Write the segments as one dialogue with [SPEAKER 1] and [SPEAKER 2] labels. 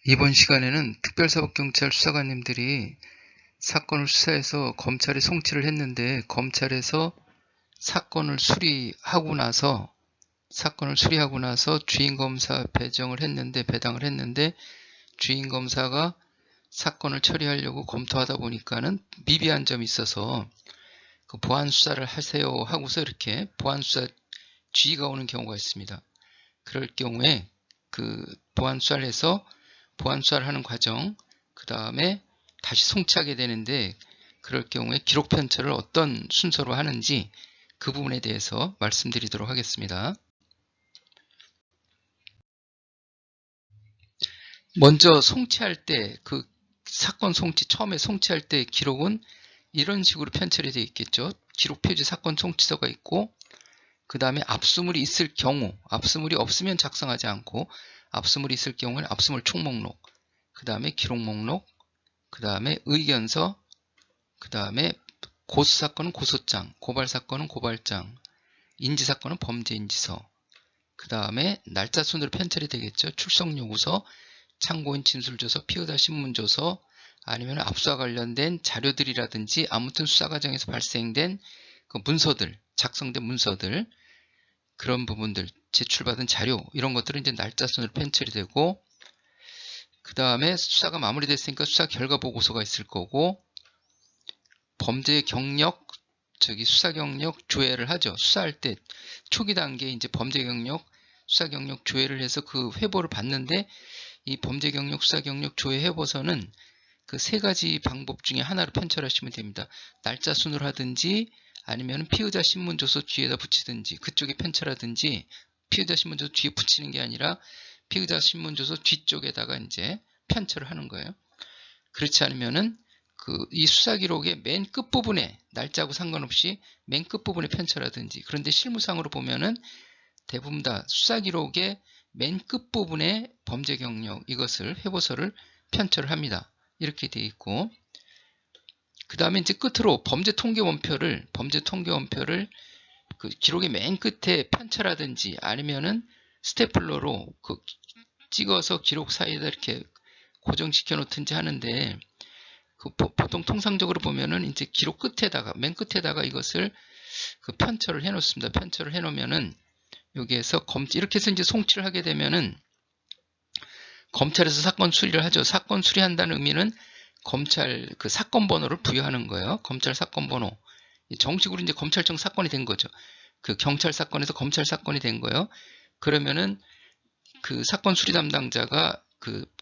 [SPEAKER 1] 이번 시간에는 특별사법경찰 수사관님들이 사건을 수사해서 검찰에 송치를 했는데 검찰에서 사건을 수리하고 나서 주임검사 배당을 했는데 주임검사가 사건을 처리하려고 검토하다 보니까는 미비한 점이 있어서 그 보안수사를 하세요 하고서 이렇게 보안수사 지휘가 오는 경우가 있습니다. 그럴 경우에 그 보안수사를 해서 보안수사를 하는 과정, 그 다음에 다시 송치하게 되는데 그럴 경우에 기록 편철을 어떤 순서로 하는지 그 부분에 대해서 말씀드리도록 하겠습니다. 먼저 송치할 때 그 사건 송치, 처음에 송치할 때 기록은 이런 식으로 편철이 되어 있겠죠. 기록 표지 사건 송치서가 있고 그 다음에 압수물이 있을 경우, 압수물이 없으면 작성하지 않고 압수물이 있을 경우는 압수물 총목록, 그 다음에 기록 목록, 그 다음에 의견서, 그 다음에 고수사건은 고소장, 고발사건은 고발장, 인지사건은 범죄인지서, 그 다음에 날짜 순으로 편철이 되겠죠. 출석요구서, 참고인 진술조서, 피의자 신문조서, 아니면 압수와 관련된 자료들이라든지 아무튼 수사 과정에서 발생된 그 문서들, 작성된 문서들, 그런 부분들, 제출받은 자료, 이런 것들은 이제 날짜 순으로 편철이 되고, 그 다음에 수사가 마무리됐으니까 수사 결과 보고서가 있을 거고, 범죄 경력, 수사 경력 조회를 하죠. 수사할 때 초기 단계에 이제 범죄 경력, 수사 경력 조회를 해서 그 회보를 봤는데 이 범죄 경력, 수사 경력 조회 회보서는 그 세 가지 방법 중에 하나로 편철하시면 됩니다. 날짜 순으로 하든지 아니면 피의자 신문조서 뒤에다 붙이든지 그쪽에 편철하든지 피의자 신문조서 뒤에 붙이는 게 아니라 피의자 신문조서 뒤쪽에다가 이제 편철을 하는 거예요. 그렇지 않으면은 이 수사 기록의 맨 끝부분에 날짜하고 상관없이 맨 끝부분에 편철하든지, 그런데 실무상으로 보면은 대부분 다 수사 기록의 맨 끝부분에 범죄 경력 이것을 회보서를 편철을 합니다. 이렇게 되어 있고, 그 다음에 이제 끝으로 범죄 통계 원표를 그 기록의 맨 끝에 편철하든지 아니면은 스테플러로 찍어서 기록 사이에다 이렇게 고정시켜 놓든지 하는데, 보통 통상적으로 보면은 이제 기록 끝에다가, 맨 끝에다가 이것을 편철을 해 놓습니다. 편철을 해 놓으면은 여기에서 이렇게 해서 이제 송치를 하게 되면은 검찰에서 사건 수리를 하죠. 사건 수리한다는 의미는 검찰 사건 번호를 부여하는 거예요. 검찰 사건 번호. 정식으로 이제 검찰청 사건이 된 거죠. 경찰 사건에서 검찰 사건이 된 거예요. 그러면은 사건 수리 담당자가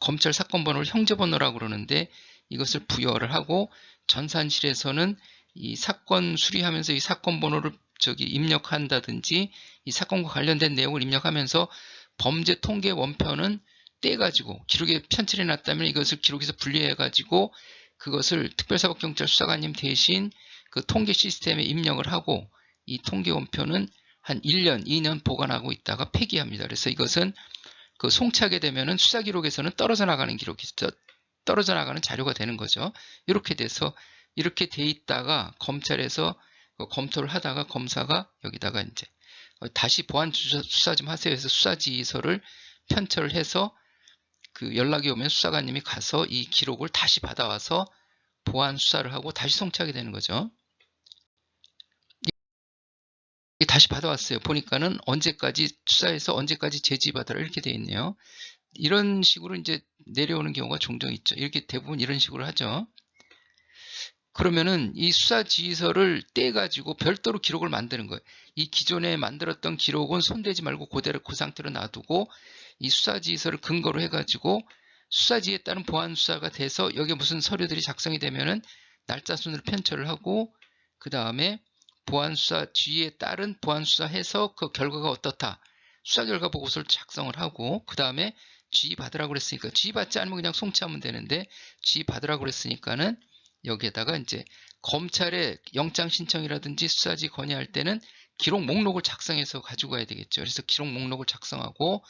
[SPEAKER 1] 검찰 사건 번호를 형제 번호라고 그러는데 이것을 부여를 하고, 전산실에서는 이 사건 수리하면서 이 사건 번호를 입력한다든지 이 사건과 관련된 내용을 입력하면서 범죄 통계 원표는 떼가지고 기록에 편철해 놨다면 이것을 기록에서 분리해 가지고 그것을 특별사법경찰 수사관님 대신 통계 시스템에 입력을 하고, 이 통계 원표는 한 1년, 2년 보관하고 있다가 폐기합니다. 그래서 이것은 송치하게 되면은 수사 기록에서는 떨어져 나가는 자료가 되는 거죠. 이렇게 돼서 이렇게 돼 있다가 검찰에서 검토를 하다가 검사가 여기다가 이제 다시 보안 수사 좀 하세요 해서 수사지휘서를 편철을 해서 연락이 오면 수사관님이 가서 이 기록을 다시 받아와서 보안 수사를 하고 다시 송치하게 되는 거죠. 다시 받아왔어요. 보니까는 언제까지 수사해서 언제까지 제지받으라 이렇게 되어 있네요. 이런 식으로 이제 내려오는 경우가 종종 있죠. 이렇게 대부분 이런 식으로 하죠. 그러면은 이 수사지휘서를 떼가지고 별도로 기록을 만드는 거예요. 이 기존에 만들었던 기록은 손대지 말고 그대로 그 상태로 놔두고 이 수사지휘서를 근거로 해가지고 수사지에 따른 보안수사가 돼서 여기에 무슨 서류들이 작성이 되면은 날짜 순으로 편철을 하고, 그 다음에 보안수사 지휘에 따른 보안수사해서 그 결과가 어떻다, 수사 결과 보고서를 작성을 하고, 그 다음에 지휘 받으라고 그랬으니까 지휘 받지 않으면 그냥 송치하면 되는데 지휘 받으라고 그랬으니까는 여기에다가 이제 검찰에 영장 신청이라든지 수사지 건의할 때는 기록 목록을 작성해서 가지고 가야 되겠죠. 그래서 기록 목록을 작성하고,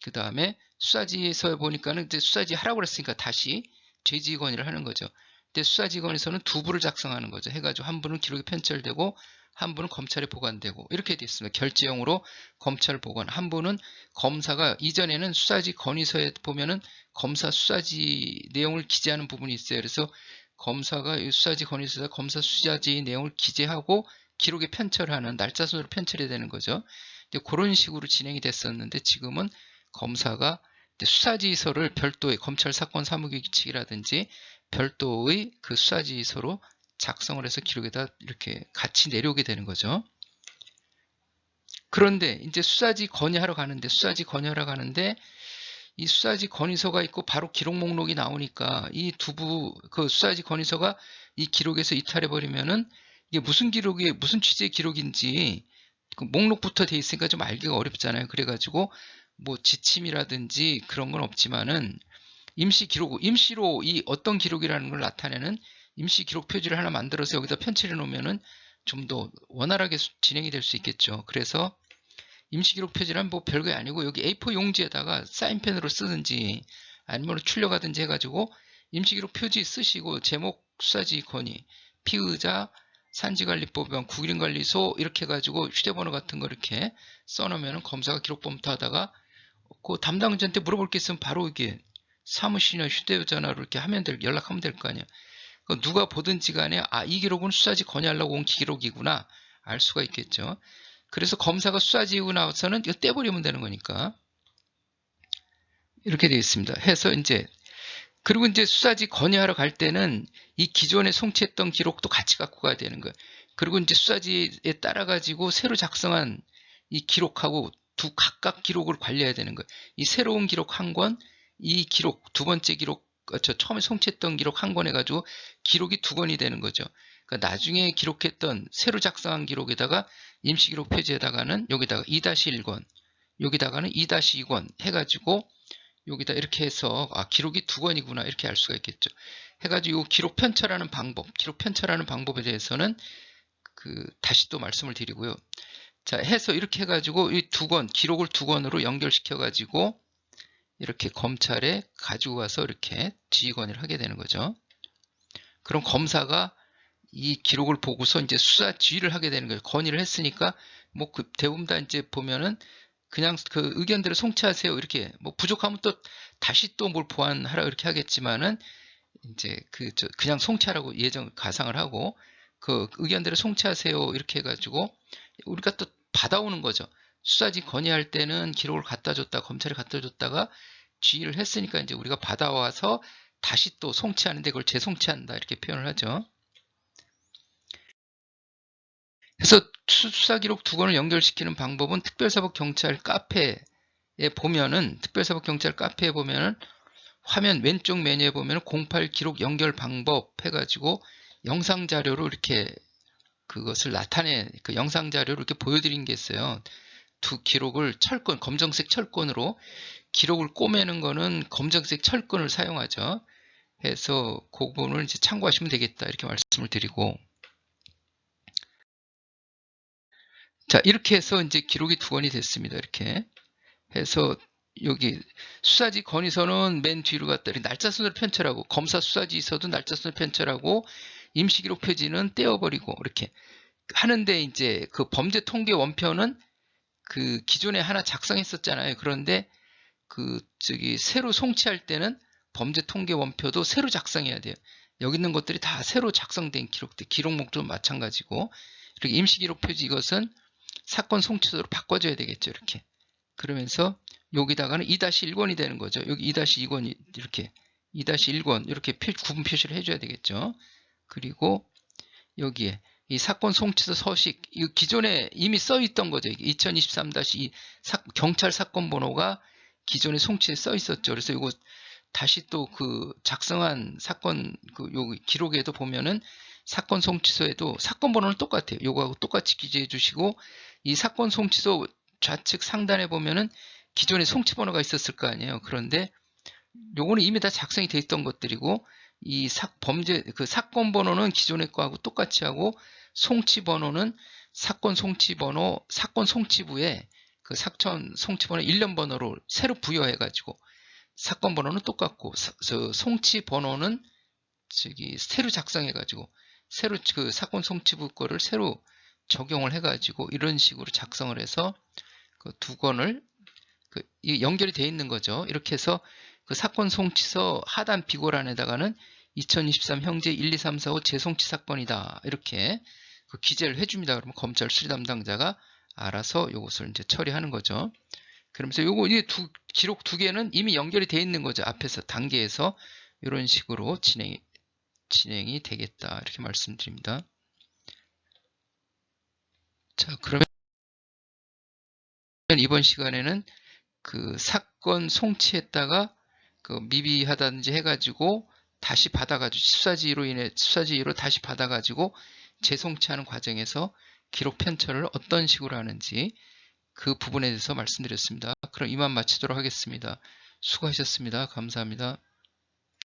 [SPEAKER 1] 그 다음에 수사지에서 보니까는 이제 수사지 하라고 그랬으니까 다시 제지 건의를 하는 거죠. 근데 수사지건에서는 두 부를 작성하는 거죠. 해가지고 한 부는 기록이 편철되고 한 분은 검찰에 보관되고 이렇게 돼 있습니다. 결재형으로 검찰 보관. 한 분은 검사가 이전에는 수사지 건의서에 보면은 검사 수사지 내용을 기재하는 부분이 있어요. 그래서 검사가 이 수사지 건의서에 검사 수사지 내용을 기재하고 기록에 편철하는 날짜 순으로 편철이 되는 거죠. 이제 그런 식으로 진행이 됐었는데 지금은 검사가 수사지휘서를 별도의 검찰 사건 사무局측이라든지 별도의 그 수사지휘서로 작성을 해서 기록에다 이렇게 같이 내려오게 되는 거죠. 그런데 이제 수사지 건의하러 가는데 이 수사지 건의서가 있고 바로 기록 목록이 나오니까 이 그 수사지 건의서가 이 기록에서 이탈해 버리면은 이게 무슨 기록이 무슨 취지의 기록인지 그 목록부터 돼 있으니까 좀 알기가 어렵잖아요. 그래가지고 뭐 지침이라든지 그런 건 없지만은 임시로 이 어떤 기록이라는 걸 나타내는 임시 기록 표지를 하나 만들어서 여기다 편칠해 놓으면은 좀 더 원활하게 진행이 될 수 있겠죠. 그래서 임시 기록 표지란 뭐 별게 아니고 여기 A4 용지에다가 사인펜으로 쓰든지 아니면 출력하든지 해가지고 임시 기록 표지 쓰시고 제목 수사지 건의, 피의자, 산지관리법원, 국인관리소 이렇게 해가지고 휴대번호 같은 거 이렇게 써놓으면 검사가 기록 검토하다가 그 담당자한테 물어볼 게 있으면 바로 이게 사무실이나 휴대전화로 이렇게 연락하면 될 거 아니야. 누가 보든지 간에 이 기록은 수사지 건의하려고 온 기록이구나 알 수가 있겠죠. 그래서 검사가 수사지휘고 나서는 이거 떼버리면 되는 거니까 이렇게 되어 있습니다. 해서 그리고 이제 수사지 건의하러 갈 때는 이 기존에 송치했던 기록도 같이 갖고 가야 되는 거예요. 그리고 이제 수사지에 따라 가지고 새로 작성한 이 기록하고 각각 기록을 관리해야 되는 거예요. 이 새로운 기록 한 권, 이 기록 두 번째 기록 처음에 송치했던 기록 한 권 해가지고 기록이 두 권이 되는 거죠. 그러니까 나중에 기록했던 새로 작성한 기록에다가 임시기록 표지에다가는 여기다가 2-1권, 여기다가는 2-2권 해가지고 여기다 이렇게 해서 기록이 두 권이구나 이렇게 알 수가 있겠죠. 해가지고 기록 편철하는 방법에 대해서는 다시 또 말씀을 드리고요. 자, 해서 이렇게 해가지고 이 기록을 두 권으로 연결시켜가지고 이렇게 검찰에 가지고 가서 이렇게 지휘건의를 하게 되는 거죠. 그럼 검사가 이 기록을 보고서 이제 수사 지휘를 하게 되는 거예요. 건의를 했으니까 뭐 대부분 다 이제 보면은 그냥 그 의견대로 송치하세요 이렇게 뭐 부족하면 또 다시 또 뭘 보완하라 이렇게 하겠지만은 이제 그냥 송치하라고 가상을 하고 그 의견대로 송치하세요 이렇게 해가지고 우리가 또 받아오는 거죠. 수사지 건의할 때는 기록을 검찰에 갖다 줬다가 지휘를 했으니까 이제 우리가 받아와서 다시 또 송치하는데 그걸 재송치한다 이렇게 표현을 하죠. 그래서 수사기록 두 권을 연결시키는 방법은 특별사법경찰 카페에 보면은 화면 왼쪽 메뉴에 보면은 08 기록 연결 방법 해가지고 영상 자료로 이렇게 그것을 그 영상 자료로 이렇게 보여드린 게 있어요. 두 기록을 검정색 철권으로 기록을 꼬매는 거는 검정색 철권을 사용하죠. 해서 그 부분을 이제 참고하시면 되겠다 이렇게 말씀을 드리고, 자 이렇게 해서 이제 기록이 두 권이 됐습니다. 이렇게 해서 여기 수사지 건의서는 맨 뒤로 갔다 날짜 순으로 편철하고 검사 수사지서도 날짜 순으로 편철하고 임시기록 표지는 떼어버리고 이렇게 하는데 이제 그 범죄 통계 원표는 그 기존에 하나 작성했었잖아요. 그런데 새로 송치할 때는 범죄 통계 원표도 새로 작성해야 돼요. 여기 있는 것들이 다 새로 작성된 기록들, 기록목도 마찬가지고 이렇게 임시기록 표지 이것은 사건 송치소로 바꿔줘야 되겠죠. 이렇게 그러면서 여기다가는 2-1권이 되는 거죠. 여기 2-2권이 이렇게 2-1권 이렇게 구분 표시를 해줘야 되겠죠. 그리고 여기에 이 사건 송치소 서식 이 기존에 이미 써 있던 거죠. 2023-2 경찰 사건 번호가 기존에 송치에 써 있었죠. 그래서 이거 다시 또 작성한 사건 요 기록에도 보면은 사건 송치소에도 사건 번호는 똑같아요. 요거하고 똑같이 기재해 주시고 이 사건 송치소 좌측 상단에 보면은 기존에 송치 번호가 있었을 거 아니에요. 그런데 요거는 이미 다 작성이 돼 있던 것들이고 이 사건 번호는 기존의 거하고 똑같이 하고 송치 번호는 사건 송치 송치부에 사건 송치 번호 1년 번호로 새로 부여해 가지고 사건 번호는 똑같고 송치 번호는 새로 작성해 가지고 새로 사건 송치부 거를 새로 적용을 해가지고 이런 식으로 작성을 해서 그 두 건을 이 연결이 돼 있는 거죠. 이렇게 해서 그 사건 송치서 하단 비고란에다가는 2023 형제 1, 2, 3, 4, 5 재송치 사건이다. 이렇게 그 기재를 해줍니다. 그러면 검찰 수리 담당자가 알아서 이것을 이제 처리하는 거죠. 그러면서 요거 이 기록 두 개는 이미 연결이 돼 있는 거죠. 앞에서 단계에서 이런 식으로 진행이 되겠다. 이렇게 말씀드립니다. 자, 그러면 이번 시간에는 그 사건 송치했다가 그 미비하다든지 해가지고 다시 받아가지고 수사지휘로 다시 받아가지고 재송치하는 과정에서 기록 편철을 어떤 식으로 하는지 그 부분에 대해서 말씀드렸습니다. 그럼 이만 마치도록 하겠습니다. 수고하셨습니다. 감사합니다.